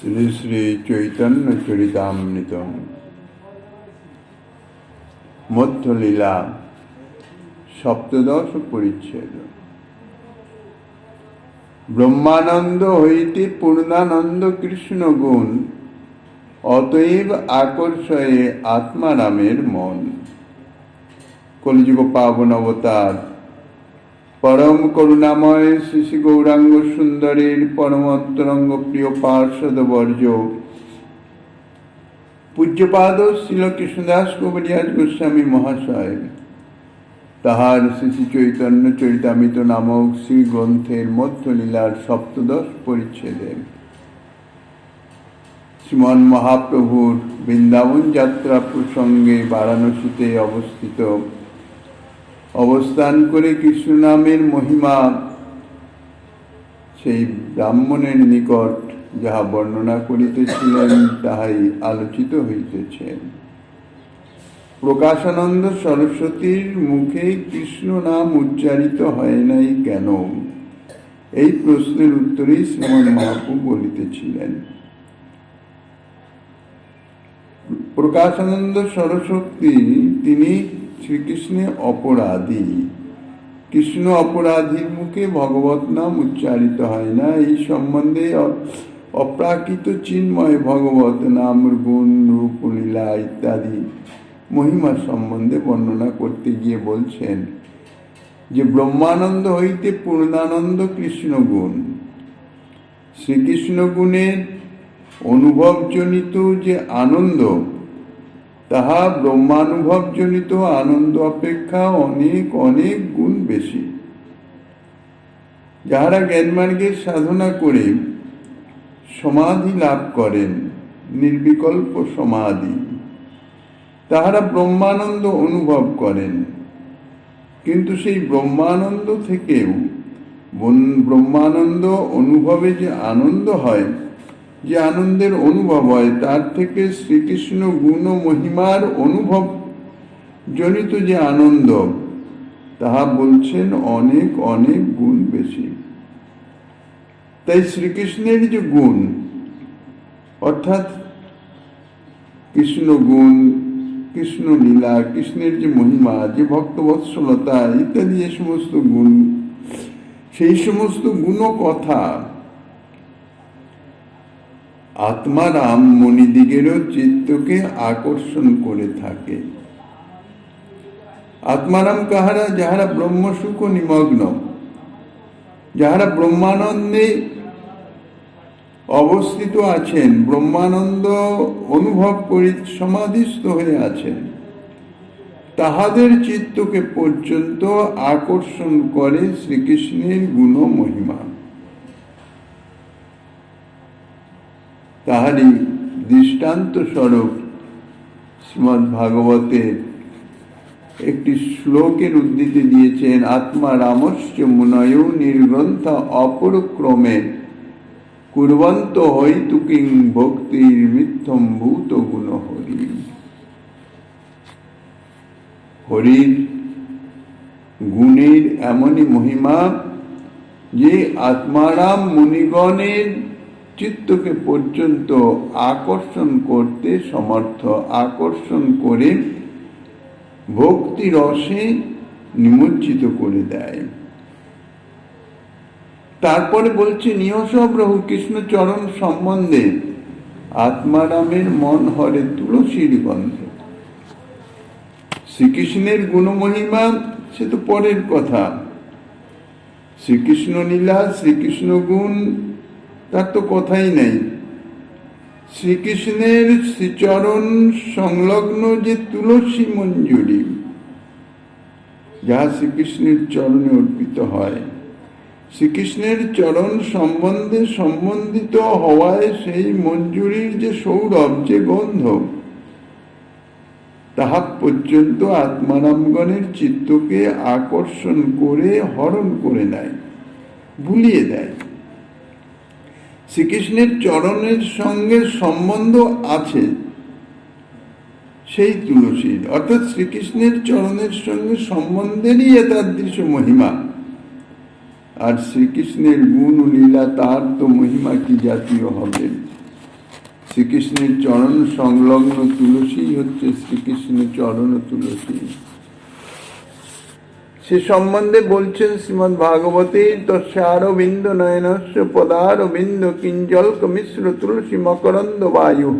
শ্রী শ্রী চৈতন্য চরিতামৃত মধ্যলীলা সপ্তদশ পরিচ্ছেদ। ব্রহ্মানন্দ হইতে পূর্ণানন্দ কৃষ্ণ গুণ, অতএব আকর্ষয়ে আত্মারামের মন। কলিযুগ পাবন অবতার পরম করুণাময় শ্রী শ্রী গৌরাঙ্গ সুন্দরের পরম অন্তরঙ্গ প্রিয় পার্ষদ বর্জ পূজ্যপাদ শ্রীল কৃষ্ণদাস কবিরাজ গোস্বামী মহাশয় তাহার শ্রী শ্রী চৈতন্য চরিতামৃত নামক শ্রী গ্রন্থের মধ্যলীলার সপ্তদশ পরিচ্ছেদে শ্রীমন মহাপ্রভুর বৃন্দাবন যাত্রা প্রসঙ্গে বারাণসীতে অবস্থান করে কৃষ্ণ নামের মহিমা সেই ব্রাহ্মণের নিকট যাহা বর্ণনা করিতেছিলেন তাহাই আলোচিত হইতেছে। প্রকাশানন্দ সরস্বতীর মুখে কৃষ্ণ নাম উচ্চারিত হয় নাই কেন, এই প্রশ্নের উত্তরে শ্রীমন মহাপ্রভু বলিতেছিলেন। প্রকাশানন্দ সরস্বতী তিনি শ্রীকৃষ্ণের অপরাধী, কৃষ্ণ অপরাধীর মুখে ভগবত নাম উচ্চারিত হয় না। এই সম্বন্ধে অপ্রাকৃত চিন্ময় ভগবত নাম গুণ রূপ লীলা ইত্যাদি মহিমা সম্বন্ধে বর্ণনা করতে গিয়ে বলছেন যে ব্রহ্মানন্দ হইতে পূর্ণানন্দ কৃষ্ণ গুণ, শ্রীকৃষ্ণ গুণের অনুভবজনিত যে আনন্দ তাহা ব্রহ্মানুভবজনিত আনন্দ অপেক্ষা অনেক অনেক গুণ বেশি। যাহারা জ্ঞানমার্গের সাধনা করে সমাধি লাভ করেন, নির্বিকল্প সমাধি, তাহারা ব্রহ্মানন্দ অনুভব করেন। কিন্তু সেই ব্রহ্মানন্দ থেকেও ব্রহ্মানন্দ অনুভবে যে আনন্দ হয়, যে আনন্দের অনুভব হয়, তার থেকে শ্রীকৃষ্ণ গুণ মহিমার অনুভব জনিত যে আনন্দ তাহা বলছেন অনেক অনেক গুণ বেশি। তাই শ্রীকৃষ্ণের যে গুণ অর্থাৎ কৃষ্ণ গুণ, কৃষ্ণ লীলা, কৃষ্ণের যে মহিমা, যে ভক্তবৎসলতা ইত্যাদি যে সমস্ত গুণ, সেই সমস্ত গুণ কথা আত্মারাম মণিদিগেরও চিত্তকে আকর্ষণ করে থাকে। আত্মারাম কাহারা? যাহারা ব্রহ্মসুখ নিমগ্ন, যাহারা ব্রহ্মানন্দে অবস্থিত আছেন, ব্রহ্মানন্দ অনুভব করে সমাধিস্থ হয়ে আছেন, তাহাদের চিত্তকে পর্যন্ত আকর্ষণ করে শ্রীকৃষ্ণের গুণ মহিমা। তাহারই দৃষ্টান্ত স্বরূপ শ্রীমদ্ ভাগবতের একটি শ্লোকের উদ্ধৃতি দিয়েছেন। আত্মা রামশ্চ মুনয় নির্গ্রন্থ অপরক্রমে কুর্বন্ত হইতু কিং ভক্তির মিথ্যম ভূত গুণ হরি। হরির গুণের এমনই মহিমা যে আত্মারাম মুনিগণের চিত্তকে পর্যন্ত আকর্ষণ করতে সমর্থ, আকর্ষণ করে ভক্তি রসে নিমজ্জিত করে দেয়। তারপরে বলছে নিহস প্রভু কৃষ্ণ চরণ সম্বন্ধে আত্মারামের মন হরে তুলসীর গন্ধে। শ্রীকৃষ্ণের গুণমহিমা সে তো পরের কথা, শ্রীকৃষ্ণ লীলা, শ্রীকৃষ্ণ গুণ তার তো কথাই নেই। শ্রীকৃষ্ণের শ্রীচরণ সংলগ্ন যে তুলসী মঞ্জুরি, যাহা শ্রীকৃষ্ণের চরণে অর্পিত হয়, শ্রীকৃষ্ণের চরণ সম্বন্ধে সম্বন্ধিত হওয়ায় সেই মঞ্জুরির যে সৌরভ, যে গন্ধ, তাহা পর্যন্ত আত্মারামগণের চিত্তকে আকর্ষণ করে হরণ করে নেয়, ভুলিয়ে দেয়। শ্রীকৃষ্ণের চরণের সঙ্গে সম্বন্ধ আছে সেই তুলসীর, অর্থাৎ শ্রীকৃষ্ণের চরণের সঙ্গে সম্বন্ধেরই এতাদৃশ মহিমা। আর শ্রীকৃষ্ণের গুণ লীলা তার তো মহিমা কি জাতীয় হবে। শ্রীকৃষ্ণের চরণ সংলগ্ন তুলসী হচ্ছে শ্রীকৃষ্ণের চরণ তুলসী। সে সম্বন্ধে বলছেন শ্রীমদ্ ভাগবতে, তস্যারবিন্দ নয়নস্য পদারবিন্দ কিঞ্জল্ক মিশ্র তুলসী মকরন্দ বায়ু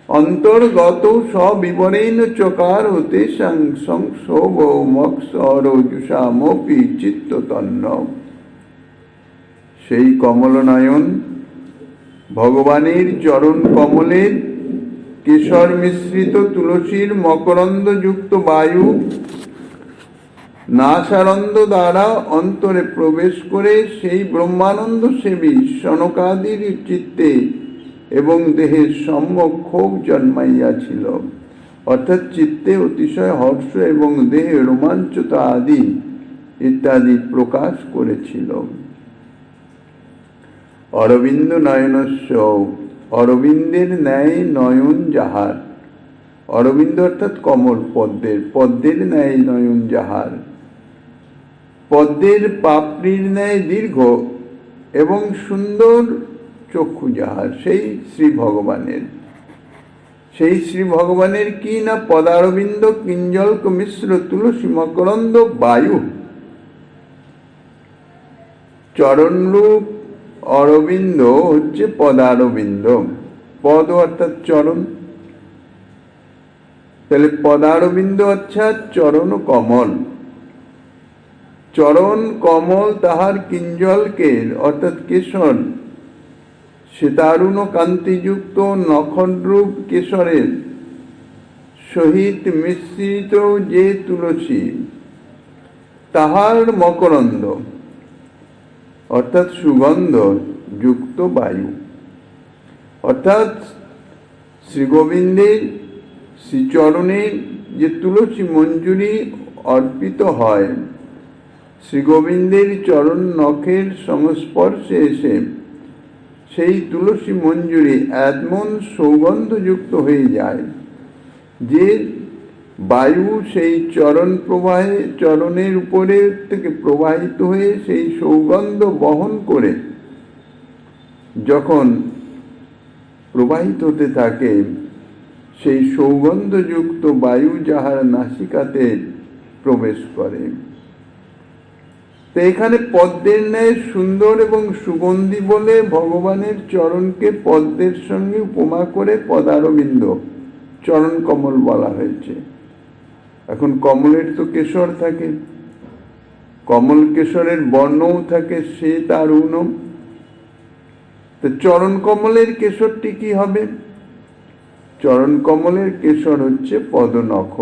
অন্তর্গত সবিবরেণ চকার হতে সংশোভমক্ষরজুষামপি চিত্ততন্ন। সেই কমলনয়ন ভগবানের চরণ কমলের কেশর মিশ্রিত তুলসীর মকরন্দযুক্ত বায়ু নাসারন্দ দ্বারা অন্তরে প্রবেশ করে সেই ব্রহ্মানন্দ সেবী সনকাদির চিত্তে এবং দেহের সম্যক ক্ষোভ জন্মাইয়াছিল। অর্থাৎ চিত্তে অতিশয় হর্ষ এবং দেহে রোমাঞ্চতা আদি ইত্যাদি প্রকাশ করেছিল। অরবিন্দ নয়নস্য, অরবিন্দের ন্যায় নয়ন যাহার, অরবিন্দ অর্থাৎ কমল, পদ্মের ন্যায় নয়ন যাহার, পদ্মের পাপড়ির ন্যায় দীর্ঘ এবং সুন্দর চক্ষু যাহার, সেই শ্রী ভগবানের। সেই শ্রী ভগবানের কি না পদারবিন্দ কিঞ্জল্ক মিশ্র তুলসী মকরন্দ বায়ু, চরণরূপ অরবিন্দ হচ্ছে পদারবিন্দ। পদ অর্থাৎ চরণ, তাহলে পদারবিন্দ অর্থাৎ চরণ কমল। চরণ কমল তাহার কিঞ্জলকের অর্থাৎ কেশর, শ্বেতারুণ কান্তিযুক্ত নখরূপ কেশরের সহিত মিশ্রিত যে তুলসী, তাহার মকরন্দ অর্থাৎ সুগন্ধ যুক্ত বায়ু। অর্থাৎ শ্রীগোবিন্দের শ্রীচরণে যে তুলসী মঞ্জুরি অর্পিত হয়, শ্রীগোবিন্দের চরণ নখের সংস্পর্শে এসে সেই তুলসী মঞ্জুরি এমন সৌগন্ধযুক্ত হয়ে যায় যে বায়ু সেই চরণের উপরে থেকে প্রবাহিত হয়ে সেই সৌগন্ধ বহন করে যখন প্রবাহিত হতে থাকে, সেই সৌগন্ধযুক্ত বায়ু যাহার নাসিকাতে প্রবেশ করে। তো এখানে পদ্মের ন্যায় সুন্দর এবং সুগন্ধি বলে ভগবানের চরণকে পদ্মের সঙ্গে উপমা করে পদারবিন্দ, চরণ কমল বলা হয়েছে। এখন কমলের তো কেশর থাকে, কমল কেশরের বর্ণও থাকে শ্বেত আর ঊনম। তো চরণ কমলের কেশরটি কি হবে? চরণ কমলের কেশর হচ্ছে পদনখ।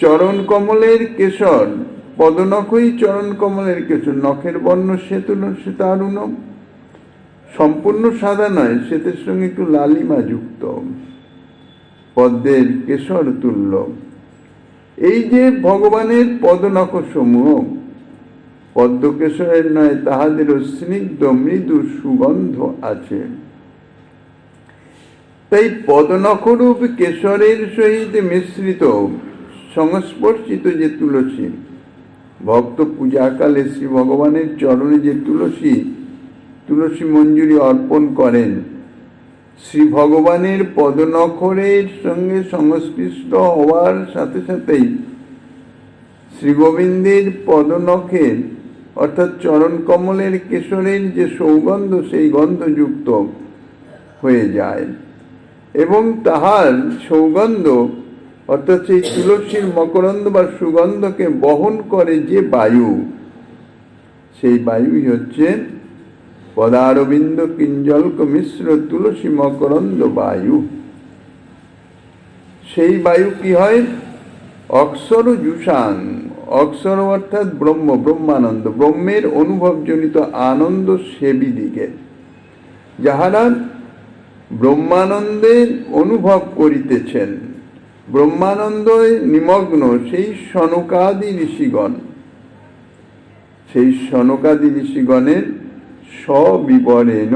চরণ কমলের কেশর, পদনখই চরণ কমলের কেশর। নখের বর্ণ শ্বেতারুণম, সম্পূর্ণ সাদা নয়, শ্বেতের সঙ্গে একটু লালিমা যুক্ত, পদ্মের কেশর তুল্য। এই যে ভগবানের পদনখ সমূহ পদ্মকেশরের নয়, তাহাদেরও স্নিগ্ধ মৃদু সুগন্ধ আছে। তাই পদনখরূপ কেশরের সহিত মিশ্রিত সংস্পর্শিত যে তুলসী, ভক্ত পূজাকালে শ্রী ভগবানের চরণে যে তুলসী মঞ্জুরি অর্পণ করেন, শ্রী ভগবানের পদনখরের সঙ্গে সংস্পৃষ্ট হওয়ার সাথে সাথেই শ্রী গোবিন্দের পদনখের অর্থাৎ চরণ কমলের কেশরের যে সৌগন্ধ, সেই গন্ধযুক্ত হয়ে যায় এবং তাহার সৌগন্ধ অর্থাৎ সেই তুলসীর মকরন্দ বা সুগন্ধকে বহন করে যে বায়ু, সেই বায়ুই হচ্ছে পদারবিন্দ কিঞ্জল্ক মিশ্র তুলসী মকরন্দ বায়ু। সেই বায়ু কি হয়? অক্ষর জুষাং, অক্ষর অর্থাৎ ব্রহ্মানন্দ, ব্রহ্মের অনুভবজনিত আনন্দ সেবী দিকে, যাহারা ব্রহ্মানন্দের অনুভব করিতেছেন, ব্রহ্মানন্দে নিমগ্ন সেই সনকাদি ঋষিগণ, সেই সনকাদি ঋষিগণের সবিবরেণ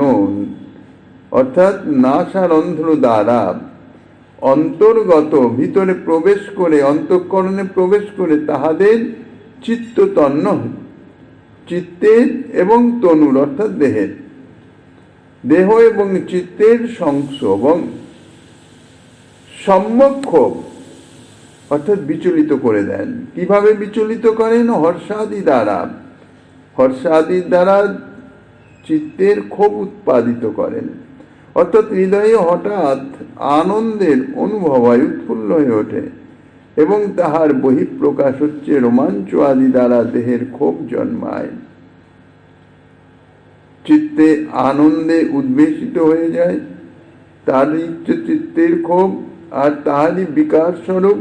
অর্থাৎ নাসারন্ধ্র দ্বারা অন্তর্গত ভিতরে প্রবেশ করে, অন্তঃকরণে প্রবেশ করে তাহাদের চিত্ততন্ন, চিত্তের এবং তনুর অর্থাৎ দেহের দেহ এবং চিত্তের সংক্ষোভ সম্যক ক্ষোভ অর্থাৎ বিচলিত করে দেন। কিভাবে বিচলিত করেন? হর্ষাদি দ্বারা। হর্ষাদির দ্বারা চিত্তের ক্ষোভ উৎপাদিত করেন, অর্থাৎ হৃদয়ে হঠাৎ আনন্দের অনুভব হয়, উৎফুল্ল হয়ে ওঠে এবং তাহার বহিঃপ্রকাশ হচ্ছে রোমাঞ্চ আদি দ্বারা দেহের ক্ষোভ জন্মায়। চিত্তে আনন্দে উদ্বেলিত হয়ে যায়, তারই চিত্তের ক্ষোভ, আর তাহারই বিকার স্বরূপ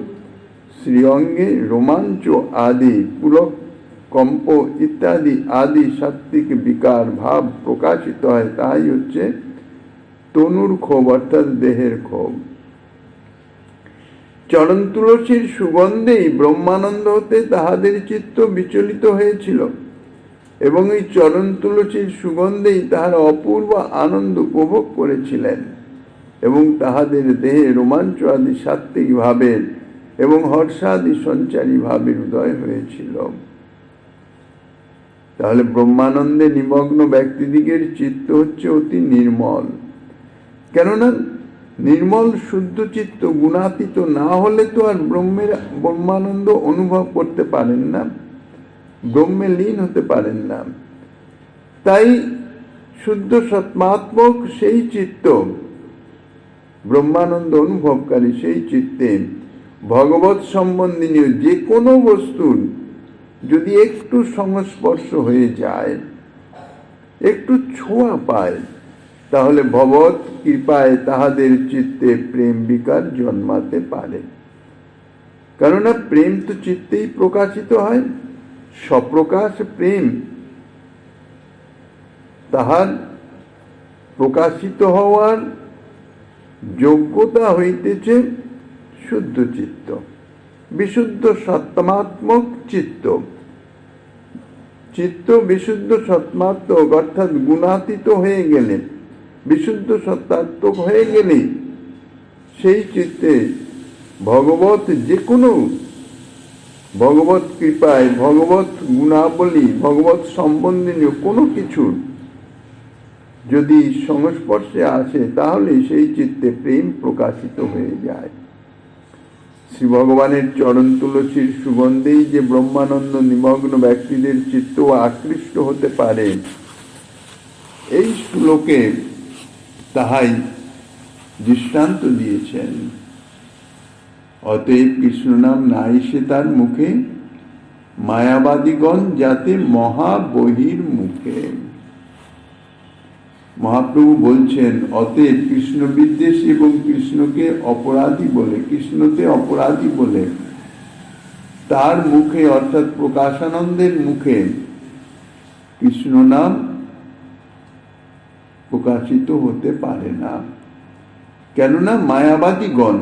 শ্রীঅঙ্গে রোমাঞ্চ আদি পুলক কম্প ইত্যাদি আদি সাত্ত্বিক বিকার ভাব প্রকাশিত হয়। তাই হচ্ছে তনুর ক্ষোভ অর্থাৎ দেহের ক্ষোভ। চরণ তুলসীর সুগন্ধেই ব্রহ্মানন্দ হতে তাহাদের চিত্ত বিচলিত হয়েছিল এবং এই চরণ তুলসীর সুগন্ধেই তাহারা অপূর্ব আনন্দ উপভোগ করেছিলেন এবং তাহাদের দেহে রোমাঞ্চ আদি সাত্ত্বিক ভাবের এবং হর্ষাদি সঞ্চারী ভাবের উদয় হয়েছিল। তাহলে ব্রহ্মানন্দে নিমগ্ন ব্যক্তিদিগের চিত্ত হচ্ছে অতি নির্মল। কেননা নির্মল শুদ্ধ চিত্ত গুণাতীত না হলে তো আর ব্রহ্মানন্দ অনুভব করতে পারেন না, ব্রহ্মে লীন হতে পারেন না। তাই শুদ্ধ সৎমাত্মক সেই চিত্ত, ব্রহ্মানন্দ অনুভবকারী সেই চিত্তে ভগবৎ সম্বন্ধীয় যে কোনো বস্তুর যদি একটু সংস্পর্শ হয়ে যায়, একটু ছোঁয়া পায়, তাহলে ভগবৎ কৃপায় তাহাদের চিত্তে প্রেম বিকার জন্মাতে পারে। কেননা প্রেম তো চিত্তেই প্রকাশিত হয়, স্বপ্রকাশ প্রেম। তাহার প্রকাশিত হওয়ার যোগ্যতা হইতেছে শুদ্ধ চিত্ত, বিশুদ্ধ সত্তাত্মক চিত্ত। চিত্ত বিশুদ্ধ সত্তাত্মক অর্থাৎ গুণাতীত হয়ে গেলে, বিশুদ্ধ সত্তাত্মক হয়ে গেলে সেই চিত্তে ভগবত যে কোনো ভগবত কৃপায়, ভগবত গুণাবলী, ভগবত সম্বন্ধীয় কোনো কিছুর যদি সংস্পর্শে আসে, তাহলে সেই চিত্তে প্রেম প্রকাশিত হয়ে যায়। শ্রী ভগবানের চরণ তুলসীর সুগন্ধেই যে ব্রহ্মানন্দ নিমগ্ন ব্যক্তিদের চিত্ত আকৃষ্ট হতে পারে, এই শ্লোকে তাহাই দৃষ্টান্ত দিয়েছেন। অতএব কৃষ্ণ নাম নাই সে তার মুখে, মায়াবাদীগণ যাতে মহাবহির মুখে। মহাপ্রভু বলছেন অতএব কৃষ্ণ বিদ্বেষী এবং কৃষ্ণকে অপরাধী বলে, কৃষ্ণতে অপরাধী বলে তার মুখে অর্থাৎ প্রকাশানন্দের মুখে কৃষ্ণ নাম প্রকাশিত হতে পারে না। কেননা মায়াবাদীগণ,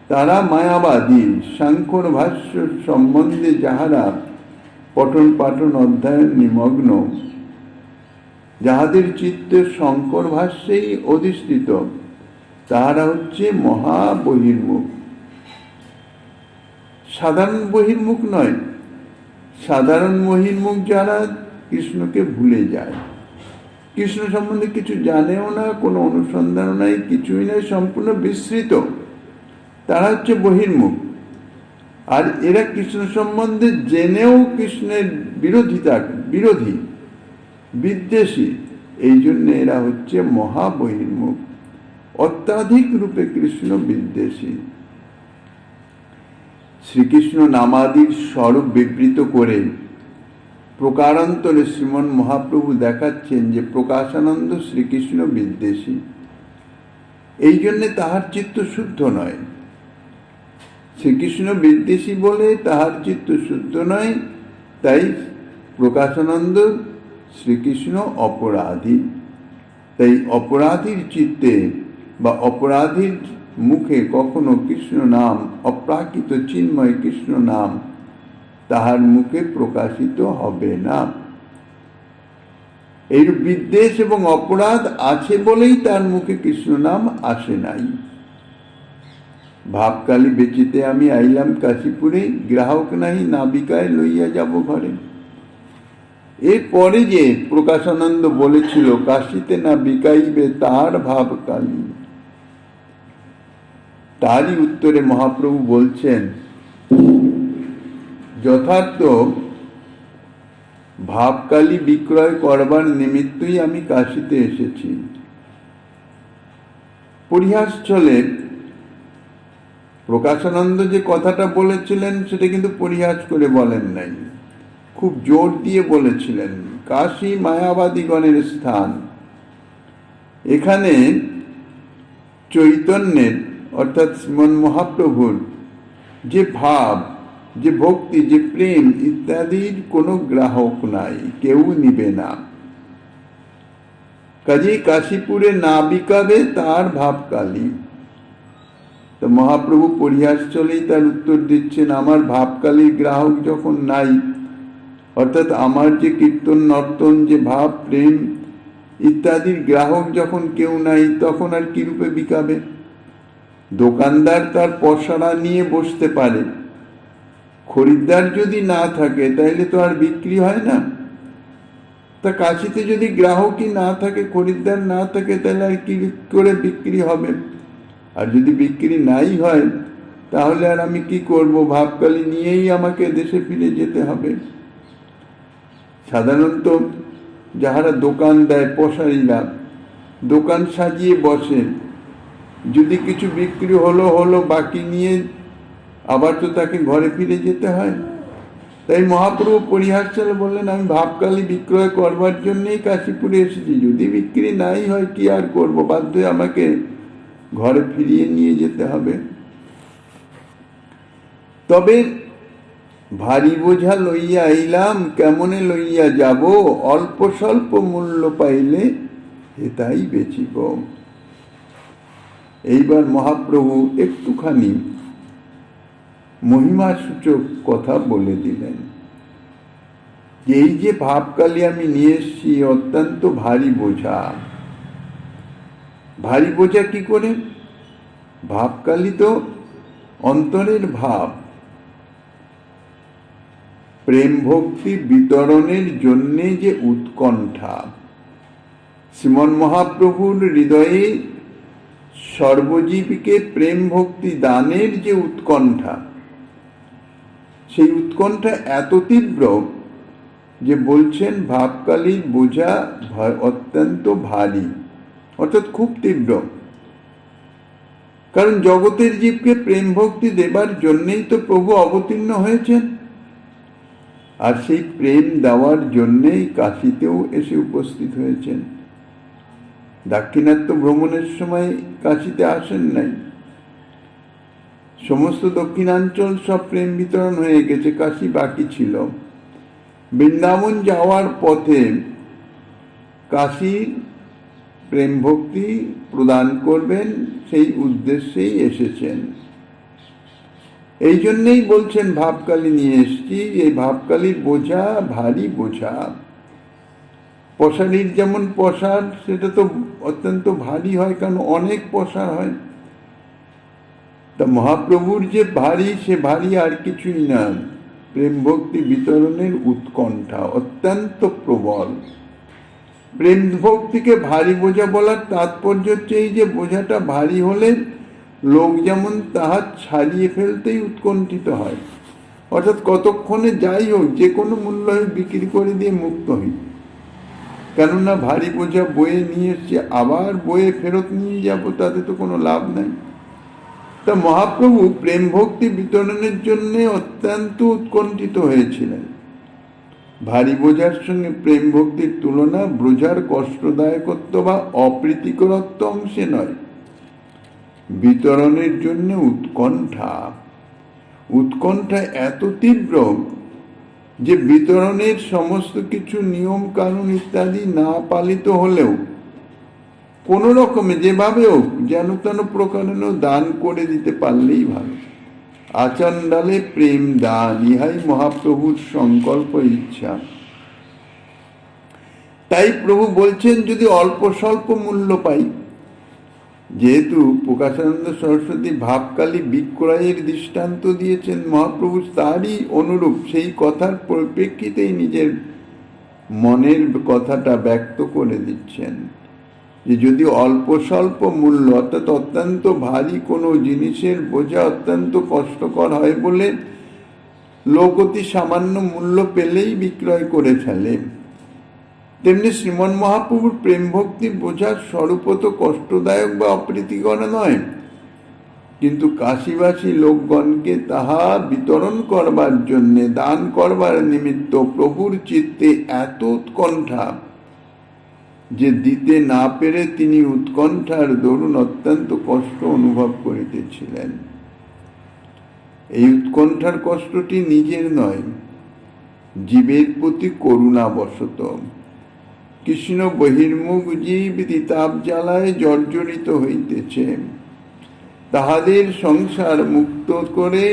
তারা মায়াবাদী। সাংখ্যর ভাষ্য সম্বন্ধে যাহারা পঠন পাঠন অধ্যয়ন নিমগ্ন, যাহাদের চিত্তে শঙ্কর ভাষ্যেই অধিষ্ঠিত, তাহারা হচ্ছে মহাবহির্মুখ। সাধারণ বহির্মুখ নয়, সাধারণ বহির্মুখ যারা কৃষ্ণকে ভুলে যায়, কৃষ্ণ সম্বন্ধে কিছু জানেও না, কোনো অনুসন্ধানও নাই, কিছুই নাই, সম্পূর্ণ বিস্মৃত, তারা হচ্ছে বহির্মুখ। আর এরা কৃষ্ণ সম্বন্ধে জেনেও কৃষ্ণের বিরোধী বিদ্বেষী, এই জন্য এরা হচ্ছে মহাবহির্মুখ, অত্যাধিক রূপে কৃষ্ণ বিদ্বেষী। শ্রীকৃষ্ণ নামাদির স্বরূপ বিবৃত করে প্রকারান্তরে শ্রীমন মহাপ্রভু দেখাচ্ছেন যে প্রকাশানন্দ শ্রীকৃষ্ণ বিদ্বেষী, এই জন্যে তাহার চিত্ত শুদ্ধ নয়। শ্রীকৃষ্ণ বিদ্বেষী বলে তাহার চিত্ত শুদ্ধ নয়, তাই প্রকাশানন্দ শ্রীকৃষ্ণ অপরাধী। তাই অপরাধীর চিত্তে বা অপরাধীর মুখে কখনো কৃষ্ণ নাম, অপ্রাকৃত চিন্ময় কৃষ্ণ নাম তাহার মুখে প্রকাশিত হবে না। এই বিদ্বেষ এবং অপরাধ আছে বলেই তার মুখে কৃষ্ণ নাম আসে নাই। ভাবকালী বেচিতে আমি আইলাম কাশীপুরে, গ্রাহক নাহি নাবিকায় লইয়া যাব ঘরে। এরপরে যে প্রকাশানন্দ বলেছিল কাশীতে না বিকাইবে তার ভাব কালী, তারই উত্তরে মহাপ্রভু বলছেন যথার্থ ভাবকালী বিক্রয় করবার নিমিত্তই আমি কাশীতে এসেছি। পরিহাস চলে প্রকাশানন্দ যে কথাটা বলেছিলেন সেটা কিন্তু পরিহাস করে বলেন নাই, খুব জোর দিয়ে বলেছিলেন কাশী মায়াবাদীগণের স্থান। এখানে চৈতন্যের অর্থাৎ শ্রীমন মহাপ্রভুর যে ভাব, যে ভক্তি, যে প্রেম ইত্যাদির কোনো গ্রাহক নাই, কেউ নিবে না। কাজেই কাশীপুরে না বিকাবে তার ভাবকালী। তো মহাপ্রভু পরিহাস চলেই তার উত্তর দিচ্ছেন আমার ভাবকালীর গ্রাহক যখন নাই, অর্থাৎ আমার যে কীর্তন নর্তন যে ভাব প্রেম ইত্যাদির গ্রাহক যখন কেউ নাই, তখন আর কি রূপে বিকাবে? দোকানদার তার পসরা নিয়ে বসতে পারে, খরিদ্দার যদি না থাকে তাইলে তো আর বিক্রি হয় না। তা কাশীতে যদি গ্রাহকই না থাকে, খরিদ্দার না থাকে, তাহলে আর কি করে বিক্রি হবে? আর যদি বিক্রি নাই হয় তাহলে আর আমি কি করব? ভাবকালী নিয়েই আমাকে দেশে ফিরে যেতে হবে। সাধারণত যাহারা দোকান দেয়, পশারীরা দোকান সাজিয়ে বসে, যদি কিছু বিক্রি হলো বাকি নিয়ে আবার তো তাকে ঘরে ফিরে যেতে হয়। তাই মহাপ্রভু পরিহাস চলে বললেন আমি ভাবকালী বিক্রয় করবার জন্যই কাশীপুরে এসেছি, যদি বিক্রি নাই হয় কি আর করব, বাধ্য হয়ে আমাকে ঘরে ফিরিয়ে নিয়ে যেতে হবে। তবে ভারী বোঝা লইয়া আইলাম, কেমনে লইয়া যাব, অল্প স্বল্প মূল্য পাইলে এটাই বেচিব। এইবার মহাপ্রভু একটুখানি মহিমা সূচক কথা বলে দিলেন। এই যে ভাবকালী আমি নিয়ে এসছি অত্যন্ত ভারী বোঝা। ভারী বোঝা কি করে? ভাবকালী তো অন্তরের ভাব, প্রেম ভক্তি বিতরণের জন্যে যে উৎকণ্ঠা, শ্রীমন মহাপ্রভুর হৃদয়ে সর্বজীবকে প্রেম ভক্তি দানের যে উৎকণ্ঠা, সেই উৎকণ্ঠা এত তীব্র যে বলছেন ভাবকালীর বোঝা অত্যন্ত ভারী, অর্থাৎ খুব তীব্র। কারণ জগতের জীবকে প্রেম ভক্তি দেবার জন্যই তো প্রভু অবতীর্ণ হয়েছেন, আর সেই প্রেম দেওয়ার জন্যেই কাশীতেও এসে উপস্থিত হয়েছেন। দাক্ষিণাত্য ভ্রমণের সময় কাশীতে আসেন নাই, সমস্ত দক্ষিণাঞ্চল সব প্রেম বিতরণ হয়ে গেছে, কাশী বাকি ছিল। বৃন্দাবন যাওয়ার পথে কাশীর প্রেম ভক্তি প্রদান করবেন সেই উদ্দেশ্যেই এসেছেন। এই জন্যেই বলছেন ভাবকালী নিয়ে এসছি। এই ভাবকালীর বোঝা ভারী বোঝা। পশারির যেমন পশার সেটা তো অত্যন্ত ভারী হয়, কারণ অনেক পশার হয়। তা মহাপ্রভুর যে ভারী, সে ভারী আর কিছুই না, প্রেম ভক্তি বিতরণের উৎকণ্ঠা অত্যন্ত প্রবল। প্রেম ভক্তিকে ভারী বোঝা বলার তাৎপর্য হচ্ছে এই যে বোঝাটা ভারী হলে লোক যেমন তাহা ছাড়িয়ে ফেলতেই উৎকণ্ঠিত হয়, অর্থাৎ কতক্ষণে যাই হোক যে কোনো মূল্য বিক্রি করে দিয়ে মুক্ত হই। কেননা ভারী বোঝা বয়ে নিয়ে এসছে, আবার বয়ে ফেরত নিয়ে যাব, তাতে তো কোনো লাভ নাই। তা মহাপ্রভু প্রেম ভক্তি বিতরণের জন্য অত্যন্ত উৎকণ্ঠিত হয়েছিলেন। ভারী বোঝার সঙ্গে প্রেম ভক্তির তুলনা বোঝার কষ্টদায়কত্ব বা অপ্রীতিকরত্ব অংশে নয়, বিতরণের জন্য উৎকণ্ঠা। উৎকণ্ঠা এত তীব্র যে বিতরণের সমস্ত কিছু নিয়ম কানুন ইত্যাদি না পালিত হলেও কোনো রকমে যেভাবে হোক যেন তেন প্রকারেণ দান করে দিতে পারলেই ভালো। আচণ্ডালে প্রেম দান, ইহাই মহাপ্রভুর সংকল্প ইচ্ছা। তাই প্রভু বলছেন যদি অল্প স্বল্প মূল্য পাই, যেহেতু প্রকাশানন্দ সরস্বতী ভাবকালী বিক্রয়ের দৃষ্টান্ত দিয়েছেন মহাপ্রভু, তারই অনুরূপ সেই কথার পরিপ্রেক্ষিতেই নিজের মনের কথাটা ব্যক্ত করে দিচ্ছেন যে যদি অল্প স্বল্প মূল্য অর্থাৎ অত্যন্ত ভারী কোনো জিনিসের বোঝা অত্যন্ত কষ্টকর হয় বলে লোক অতি সামান্য মূল্য পেলেই বিক্রয় করে ফেলে, তেমনি শ্রীমন মহাপ্রভুর প্রেম ভক্তির বোঝা স্বরূপত কষ্টদায়ক বা অপ্রীতিকর নয়, কিন্তু কাশীবাসী লোকগণকে তাহা বিতরণ করবার জন্যে, দান করবার নিমিত্ত প্রভুর চিত্তে এত উৎকণ্ঠা যে দিতে না পেরে তিনি উৎকণ্ঠার দরুন অত্যন্ত কষ্ট অনুভব করিতেছিলেন। এই উৎকণ্ঠার কষ্টটি নিজের নয়, জীবের প্রতি করুণাবশত। কৃষ্ণ বহির্মুখ জীব তিতাব জ্বালায় জর্জরিত হইতেছে, তাহাদের সংসার মুক্ত করে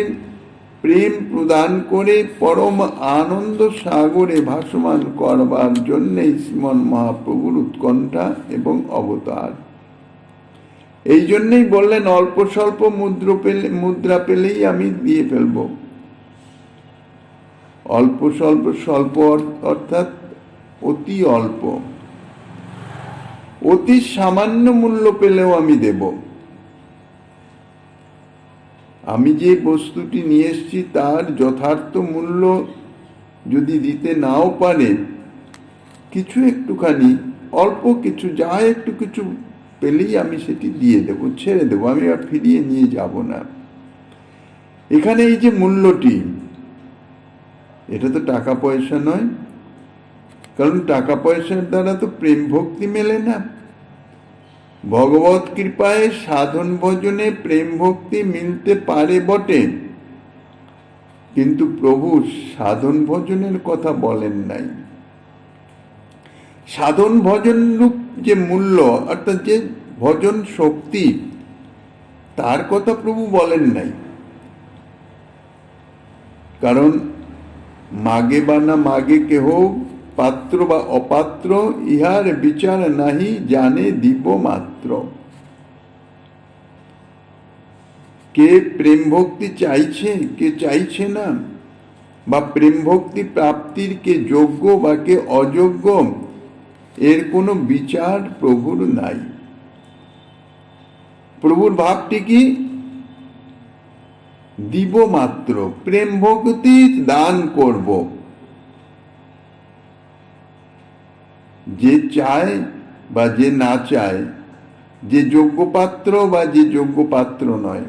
প্রেম প্রদান করে পরম আনন্দ সাগরে ভাসমান করবার জন্যই শ্রীমন মহাপ্রভুর উৎকণ্ঠা এবং অবতার। এই জন্যই বললেন অল্প স্বল্প মুদ্রা পেলেই আমি দিয়ে ফেলব। অল্প স্বল্প, স্বল্প অর্থাৎ অতি অল্প, অতি সামান্য মূল্য পেলেও আমি দেব। আমি যে বস্তুটি নিয়ে এসেছি তার যথার্থ মূল্য যদি দিতে নাও পারে, কিছু একটুখানি অল্প কিছু, যা একটু কিছু পেলেই আমি সেটি দিয়ে দেব, ছেড়ে দেব, আমি আর ফিরিয়ে নিয়ে যাব না। এখানে এই যে মূল্যটি, এটা তো টাকা পয়সা নয়, কারণ টাকা পয়সার দ্বারা তো প্রেম ভক্তি মেলে না। ভগবত কৃপায় সাধন ভজনে প্রেম ভক্তি মিলতে পারে বটে, কিন্তু প্রভু সাধন ভজনের কথা বলেন নাই। সাধন ভজন রূপ যে মূল্য অর্থাৎ যে ভজন শক্তি, তার কথা প্রভু বলেন নাই। কারণ মাগে বা না মাগে কেহ, পাত্র বা অপাত্র, ইহার বিচার নাহি জানে দিব মাত্র। কে প্রেম ভক্তি চাইছে, কে চাইছে না, বা প্রেম ভক্তি প্রাপ্তির কে যোগ্য বা কে অযোগ্য, এর কোনো বিচার প্রভুর নাই। প্রভুর ভাবটি কি? দিব মাত্র, প্রেম ভক্তি দান করব। যে চায় বা যে না চায়, যে যোগ্য পাত্র বা যে যোগ্য পাত্র নয়,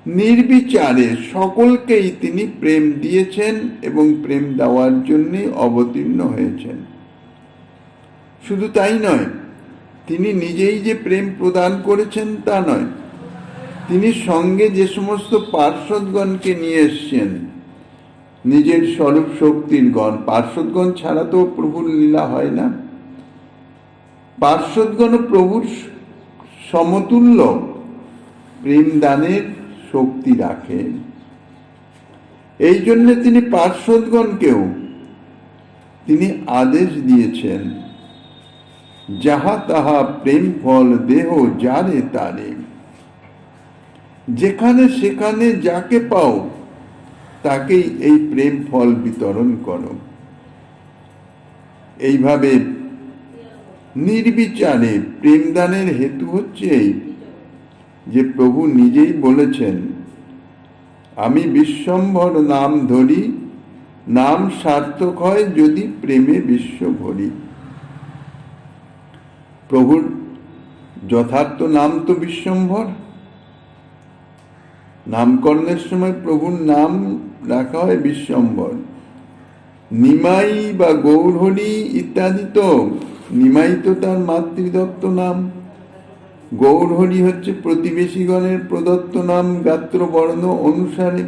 নির্বিচারে সকলকেই তিনি প্রেম দিয়েছেন এবং প্রেম দেওয়ার জন্য অবতীর্ণ হয়েছেন। শুধু তাই নয়, তিনি নিজেই যে প্রেম প্রদান করেছেন তা নয়, তিনি সঙ্গে যে সমস্ত পার্শ্বদগণকে নিয়ে এসছেন, নিজের স্বরূপ শক্তির গণ। পার্শ্বদগণ ছাড়া তো প্রভুর লীলা হয় না। পার্শ্বদগণ প্রভুর সমতুল্য প্রেম দানের শক্তি রাখেন। এই জন্য তিনি পার্শ্বদগণকেও তিনি আদেশ দিয়েছেন, যাহা তাহা প্রেম ফল দেহ যারে তারে। যেখানে সেখানে যাকে পাও তাকেই এই প্রেম ফল বিতরণ করো। এইভাবে নির্বিচারে প্রেমদানের হেতু হচ্ছে এই যে প্রভু নিজেই বলেছেন, আমি বিশ্বম্ভর নাম ধরি, নাম সার্থক হয় যদি প্রেমে বিশ্ব ভরি। প্রভুর যথার্থ নাম তো বিশ্বম্ভর। নামকরণের সময় প্রভুর নাম রাখা হয় বিশ্বম্ভর। নিমাই বা গৌরহরি ইত্যাদি তো, নিমাই তো তার মাতৃদত্ত নাম, গৌরহরি হচ্ছে প্রতিবেশীগণের প্রদত্ত নাম গাত্র বর্ণ অনুসারে,